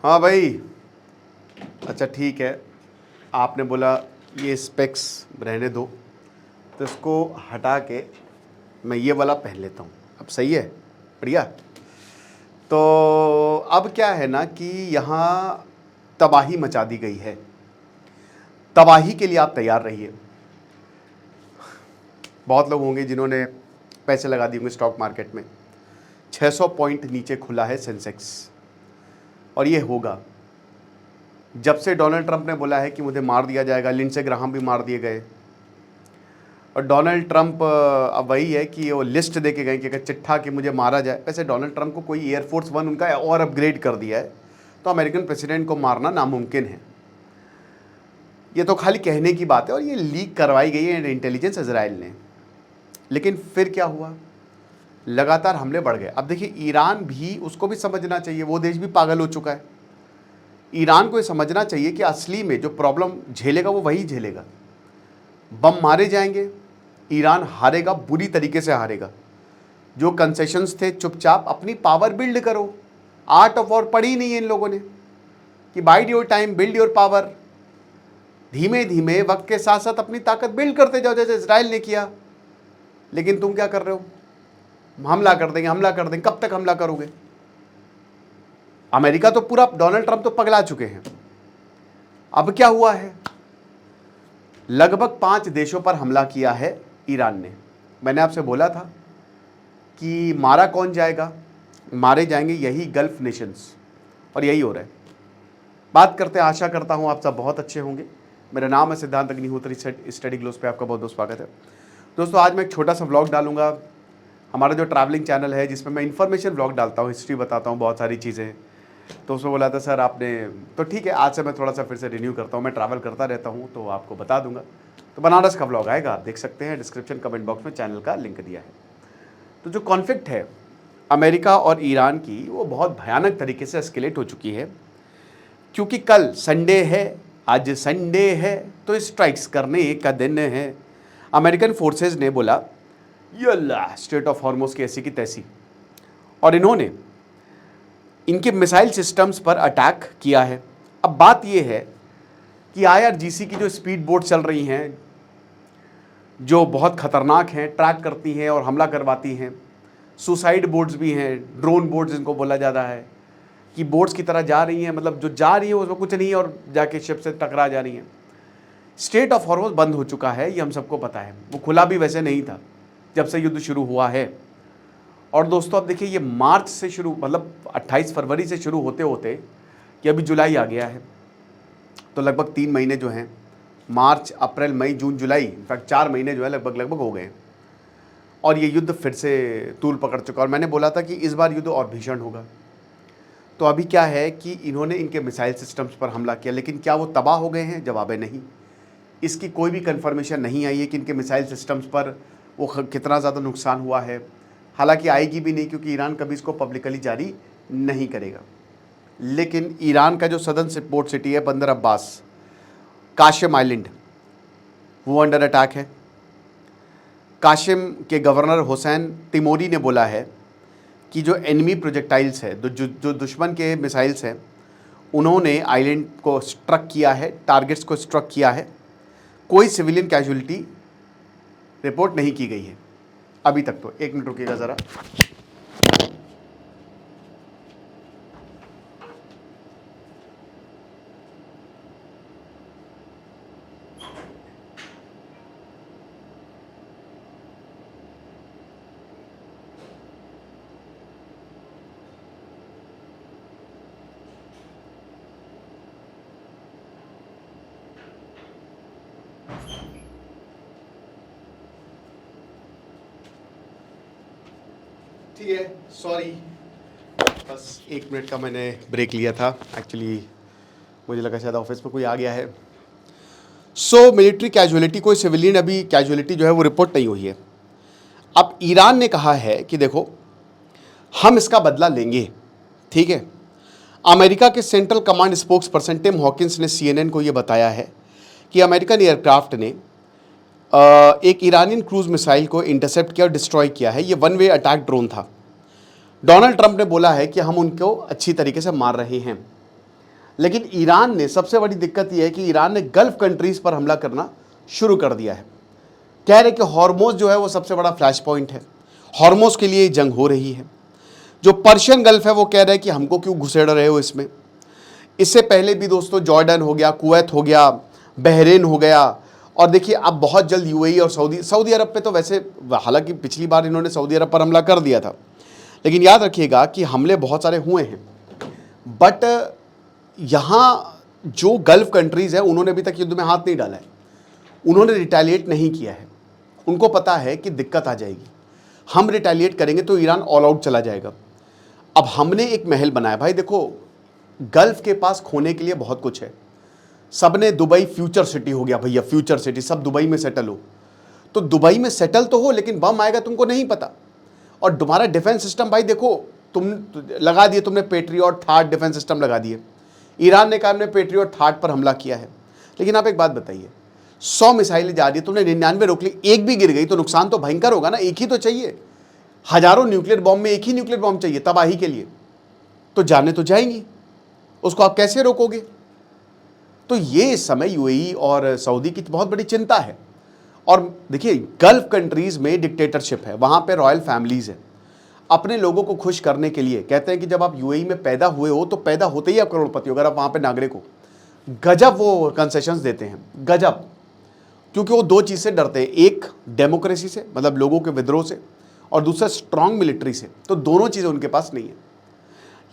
हाँ भाई, अच्छा ठीक है, आपने बोला ये स्पेक्स रहने दो, तो इसको हटा के मैं ये वाला पहन लेता हूँ। अब सही है, बढ़िया। तो अब क्या है ना कि यहाँ तबाही मचा दी गई है। तबाही के लिए आप तैयार रहिए। बहुत लोग होंगे जिन्होंने पैसे लगा दिए होंगे स्टॉक मार्केट में। 600 पॉइंट नीचे खुला है सेंसेक्स, और ये होगा। जब से डोनाल्ड ट्रंप ने बोला है कि मुझे मार दिया जाएगा, लिंडसे ग्राहम भी मार दिए गए, और डोनाल्ड ट्रंप अब वही है कि वो लिस्ट दे के गए कि अगर चिट्ठा कि मुझे मारा जाए। वैसे डोनाल्ड ट्रंप को कोई एयरफोर्स वन उनका और अपग्रेड कर दिया है, तो अमेरिकन प्रेसिडेंट को मारना नामुमकिन है। ये तो खाली कहने की बात है, और ये लीक करवाई गई है इंटेलिजेंस इजराइल ने। लेकिन फिर क्या हुआ, लगातार हमले बढ़ गए। अब देखिए, ईरान भी, उसको भी समझना चाहिए, वो देश भी पागल हो चुका है। ईरान को ये समझना चाहिए कि असली में जो प्रॉब्लम झेलेगा वो वही झेलेगा। बम मारे जाएंगे, ईरान हारेगा, बुरी तरीके से हारेगा। जो कंसेशंस थे, चुपचाप अपनी पावर बिल्ड करो। आर्ट ऑफ वॉर पढ़ी नहीं है इन लोगों ने कि wide your time, build your power. धीमे धीमे वक्त के साथ साथ अपनी ताकत बिल्ड करते जाओ, जैसे इजराइल ने किया। लेकिन तुम क्या कर रहे हो, हमला कर देंगे, हमला कर देंगे। कब तक हमला करोगे? अमेरिका तो पूरा, डोनाल्ड ट्रंप तो पगला चुके हैं। अब क्या हुआ है, लगभग 5 देशों पर हमला किया है ईरान ने। मैंने आपसे बोला था कि मारा कौन जाएगा, मारे जाएंगे यही गल्फ नेशंस, और यही हो रहा है। बात करते हैं, आशा करता हूं आप सब बहुत अच्छे होंगे। मेरा नाम है सिद्धांत अग्निहोत्री, स्टडी ग्लोस पे आपका बहुत बहुत स्वागत है। दोस्तों, आज मैं एक छोटा सा व्लॉग डालूंगा। हमारा जो ट्रैवलिंग चैनल है, जिसमें मैं इन्फॉर्मेशन व्लॉग डालता हूँ, हिस्ट्री बताता हूँ, बहुत सारी चीज़ें। तो उसमें बोला था सर आपने, तो ठीक है, आज से मैं थोड़ा सा फिर से रिन्यू करता हूँ। मैं ट्रैवल करता रहता हूँ, तो आपको बता दूंगा। तो बनारस का व्लॉग आएगा, आप देख सकते हैं। डिस्क्रिप्शन कमेंट बॉक्स में चैनल का लिंक दिया है। तो जो कॉन्फ्लिक्ट है अमेरिका और ईरान की, वो बहुत भयानक तरीके से एस्केलेट हो चुकी है। क्योंकि कल संडे है, आज संडे है, तो स्ट्राइक्स करने का दिन है। अमेरिकन फोर्सेज ने बोला यल्ला, स्ट्रेट ऑफ हॉर्मुज की ऐसी की तैसी, और इन्होंने इनके मिसाइल सिस्टम्स पर अटैक किया है। अब बात यह है कि IRGC की जो स्पीड बोट चल रही हैं, जो बहुत ख़तरनाक हैं, ट्रैक करती हैं और हमला करवाती हैं। सुसाइड बोट्स भी हैं, ड्रोन बोट्स जिनको बोला जा रहा है, कि बोट्स की तरह जा रही हैं, मतलब जो जा रही है उसमें कुछ नहीं है और जाके शिप से टकरा जा रही हैं। स्ट्रेट ऑफ हॉर्मुज बंद हो चुका है, ये हम सबको पता है। वो खुला भी वैसे नहीं था जब से युद्ध शुरू हुआ है। और दोस्तों, अब देखिए, ये मार्च से शुरू, मतलब 28 फरवरी से शुरू होते होते कि अभी जुलाई आ गया है, तो लगभग 3 महीने जो हैं, मार्च, अप्रैल, मई, जून, जुलाई, इनफैक्ट 4 महीने जो है लगभग हो गए। और ये युद्ध फिर से तूल पकड़ चुका। और मैंने बोला था कि इस बार युद्ध और भीषण होगा। तो अभी क्या है कि इन्होंने इनके मिसाइल सिस्टम्स पर हमला किया, लेकिन क्या वो तबाह हो गए हैं? जवाब है नहीं। इसकी कोई भी कन्फर्मेशन नहीं आई है कि इनके मिसाइल सिस्टम्स पर वो कितना ज़्यादा नुकसान हुआ है। हालांकि आएगी भी नहीं, क्योंकि ईरान कभी इसको पब्लिकली जारी नहीं करेगा। लेकिन ईरान का जो सदर्न पोर्ट सिटी है बंदर अब्बास, काशिम आइलैंड, वो अंडर अटैक है। काशिम के गवर्नर हुसैन तिमोरी ने बोला है कि जो एनिमी प्रोजेक्टाइल्स है, जो दुश्मन के मिसाइल्स हैं, उन्होंने आइलैंड को स्ट्रक किया है, टारगेट्स को स्ट्रक किया है। कोई सिविलियन कैजुअलिटी रिपोर्ट नहीं की गई है अभी तक। तो 1 मिनट रुकिएगा ज़रा। ठीक है, सॉरी, बस 1 मिनट का मैंने ब्रेक लिया था। एक्चुअली मुझे लगा शायद ऑफिस में कोई आ गया है। मिलिट्री कैजुअलिटी, कोई सिविलियन अभी कैजुअलिटी जो है वो रिपोर्ट नहीं हुई है। अब ईरान ने कहा है कि देखो, हम इसका बदला लेंगे, ठीक है। अमेरिका के Central Command spokesperson Tim Hawkins ने CNN को ये बताया है कि अमेरिकन एयरक्राफ्ट ने एक ईरानियन क्रूज मिसाइल को इंटरसेप्ट किया और डिस्ट्रॉय किया है। ये 1 वे अटैक ड्रोन था। डोनाल्ड ट्रंप ने बोला है कि हम उनको अच्छी तरीके से मार रहे हैं। लेकिन ईरान ने, सबसे बड़ी दिक्कत यह है कि ईरान ने गल्फ कंट्रीज पर हमला करना शुरू कर दिया है। कह रहे कि हॉर्मोज जो है वो सबसे बड़ा फ्लैश पॉइंट है, हॉर्मोज के लिए जंग हो रही है। जो पर्शियन गल्फ है वो कह रहे हैं कि हमको क्यों घुसेड़ रहे हो इसमें। इससे पहले भी दोस्तों जॉर्डन हो गया, कुवैत हो गया, बहरीन हो गया, और देखिए अब बहुत जल्द यूएई और सऊदी अरब पे तो वैसे, हालांकि पिछली बार इन्होंने सऊदी अरब पर हमला कर दिया था, लेकिन याद रखिएगा कि हमले बहुत सारे हुए हैं। बट यहाँ जो गल्फ कंट्रीज़ हैं उन्होंने अभी तक युद्ध में हाथ नहीं डाला है, उन्होंने रिटेलिएट नहीं किया है। उनको पता है कि दिक्कत आ जाएगी, हम रिटेलिएट करेंगे तो ईरान ऑल आउट चला जाएगा। अब हमने एक महल बनाया। भाई देखो, गल्फ के पास खोने के लिए बहुत कुछ है। सबने दुबई फ्यूचर सिटी हो गया भैया, फ्यूचर सिटी, सब दुबई में सेटल हो। तो दुबई में सेटल तो हो, लेकिन बम आएगा तुमको नहीं पता। और तुम्हारा डिफेंस सिस्टम, भाई देखो, तुम लगा दिए, तुमने पेट्रियट थार्ड डिफेंस सिस्टम लगा दिए। ईरान ने कहा हमने पेट्रियट थार्ड पर हमला किया है। लेकिन आप एक बात बताइए, 100 मिसाइलें जा रही है, तुमने 99 रोक ली, एक भी गिर गई तो नुकसान तो भयंकर होगा ना। एक ही तो चाहिए, हजारों न्यूक्लियर बॉम्ब में एक ही न्यूक्लियर बॉम्ब चाहिए तबाही के लिए, तो जाने तो जाएंगी, उसको आप कैसे रोकोगे। तो ये इस समय यूएई और सऊदी की बहुत बड़ी चिंता है। और देखिए, गल्फ कंट्रीज में डिक्टेटरशिप है, वहां पे रॉयल फैमिलीज है। अपने लोगों को खुश करने के लिए कहते हैं कि जब आप यूएई में पैदा हुए हो तो पैदा होते ही आप करोड़पति हो, अगर आप वहां पे नागरिक हो। गजब वो कंसेशंस देते हैं, गजब। क्योंकि वो दो चीज़ से डरते हैं, एक डेमोक्रेसी से, मतलब लोगों के विद्रोह से, और दूसरा स्ट्रांग मिलिट्री से। तो दोनों चीज़ें उनके पास नहीं है।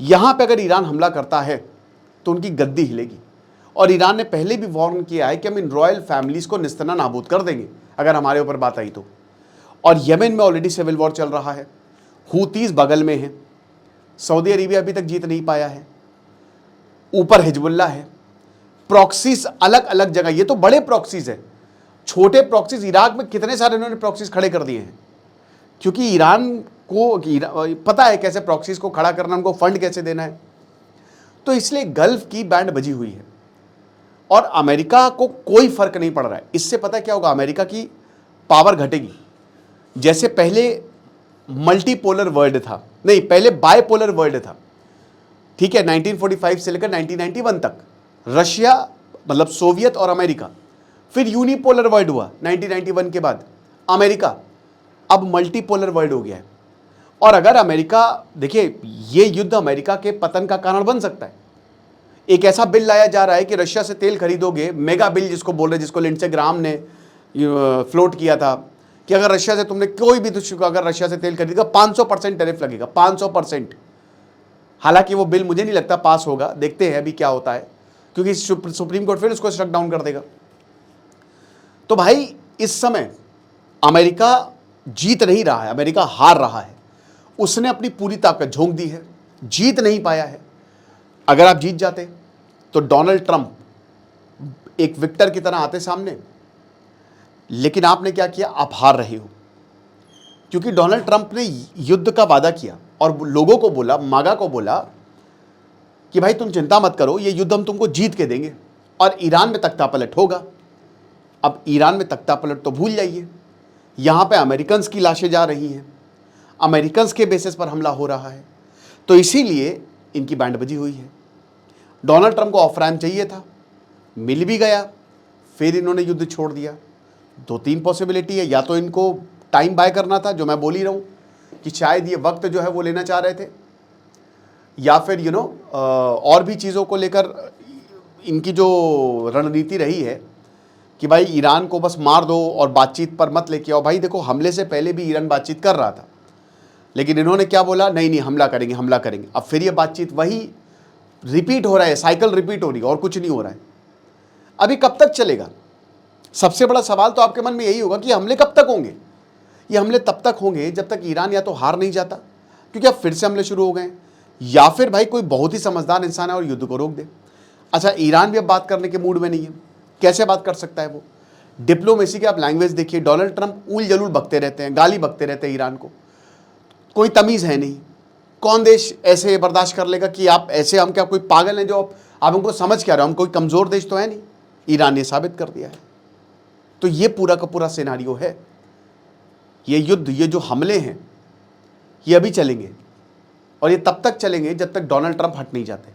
यहाँ पे अगर ईरान हमला करता है तो उनकी गद्दी हिलेगी। और ईरान ने पहले भी वार्न किया है कि हम इन रॉयल फैमिलीज़ को निस्तना नाबूद कर देंगे अगर हमारे ऊपर बात आई तो। और यमन में ऑलरेडी सिविल वॉर चल रहा है, हूतीज़ बगल में है, सऊदी अरेबिया अभी तक जीत नहीं पाया है, ऊपर हिजबुल्लाह है, प्रॉक्सीज अलग अलग जगह। ये तो बड़े प्रॉक्सीज है, छोटे प्रॉक्सीज इराक में कितने सारे इन्होंने प्रॉक्सीज खड़े कर दिए हैं, क्योंकि ईरान को पता है कैसे प्रॉक्सीज को खड़ा करना, उनको फंड कैसे देना है। तो इसलिए गल्फ की बैंड बजी हुई है और अमेरिका को कोई फर्क नहीं पड़ रहा है। इससे पता क्या होगा, अमेरिका की पावर घटेगी। जैसे पहले मल्टीपोलर वर्ल्ड था, नहीं पहले बायपोलर वर्ल्ड था, ठीक है, 1945 से लेकर 1991 तक रशिया, मतलब सोवियत और अमेरिका। फिर यूनिपोलर वर्ल्ड हुआ 1991 के बाद अमेरिका। अब मल्टीपोलर वर्ल्ड हो गया है। और अगर अमेरिका, देखिए ये युद्ध अमेरिका के पतन का कारण बन सकता है। एक ऐसा बिल लाया जा रहा है कि रशिया से तेल खरीदोगे, मेगा बिल जिसको बोल रहे, जिसको लिंडसे ग्राम ने फ्लोट किया था, कि अगर रशिया से तुमने कोई भी अगर रशिया से तेल खरीदेगा 500% टैरिफ लगेगा, 500%। हालांकि वो बिल मुझे नहीं लगता पास होगा, देखते हैं अभी क्या होता है, क्योंकि सुप्रीम कोर्ट फिर उसको शट डाउन कर देगा। तो भाई इस समय अमेरिका जीत नहीं रहा है, अमेरिका हार रहा है। उसने अपनी पूरी ताकत झोंक दी है, जीत नहीं पाया है। अगर आप जीत जाते तो डोनाल्ड ट्रंप एक विक्टर की तरह आते सामने, लेकिन आपने क्या किया, आप हार रहे हो। क्योंकि डोनाल्ड ट्रंप ने युद्ध का वादा किया और लोगों को बोला, मागा को बोला कि भाई तुम चिंता मत करो, ये युद्ध हम तुमको जीत के देंगे और ईरान में तख्ता पलट होगा। अब ईरान में तख्ता पलट तो भूल जाइए, यहाँ पे अमेरिकन्स की लाशें जा रही हैं, अमेरिकन्स के बेसिस पर हमला हो रहा है। तो इसीलिए इनकी बैंड बजी हुई है। डोनाल्ड ट्रंप को ऑफ रैम्प चाहिए था, मिल भी गया, फिर इन्होंने युद्ध छोड़ दिया। 2-3 पॉसिबिलिटी है, या तो इनको टाइम बाय करना था, जो मैं बोल ही रहा हूँ कि शायद ये वक्त जो है वो लेना चाह रहे थे, या फिर और भी चीज़ों को लेकर इनकी जो रणनीति रही है कि भाई ईरान को बस मार दो और बातचीत पर मत लेके आओ। भाई देखो, हमले से पहले भी ईरान बातचीत कर रहा था, लेकिन इन्होंने क्या बोला, नहीं नहीं हमला करेंगे, हमला करेंगे। अब फिर ये बातचीत वही रिपीट हो रहा है, साइकिल रिपीट हो रही है और कुछ नहीं हो रहा है। अभी कब तक चलेगा? सबसे बड़ा सवाल तो आपके मन में यही होगा कि हमले कब तक होंगे। ये हमले तब तक होंगे जब तक ईरान या तो हार नहीं जाता, क्योंकि अब फिर से हमले शुरू हो गए, या फिर भाई कोई बहुत ही समझदार इंसान है और युद्ध को रोक दे। अच्छा, ईरान भी अब बात करने के मूड में नहीं है। कैसे बात कर सकता है वो? डिप्लोमेसी के आप लैंग्वेज देखिए, डोनाल्ड ट्रंप उल जलूल बकते रहते हैं, गाली बकते रहते हैं ईरान को, कोई तमीज़ है नहीं। कौन देश ऐसे बर्दाश्त कर लेगा कि आप ऐसे, हम क्या कोई पागल हैं जो आप हमको समझ क्या रहे हो? हम कोई कमज़ोर देश तो है नहीं। ईरान ने साबित कर दिया है। तो ये पूरा का पूरा सिनारियो है। ये युद्ध, ये जो हमले हैं, ये अभी चलेंगे और ये तब तक चलेंगे जब तक डोनाल्ड ट्रंप हट नहीं जाते।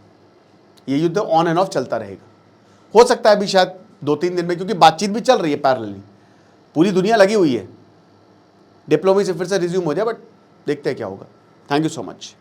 ये युद्ध ऑन एंड ऑफ चलता रहेगा। हो सकता है अभी शायद 2-3 दिन में, क्योंकि बातचीत भी चल रही है पैरेलली, पूरी दुनिया लगी हुई है, डिप्लोमेसी फिर से रिज्यूम हो जाए, बट देखते हैं क्या होगा। Thank you so much.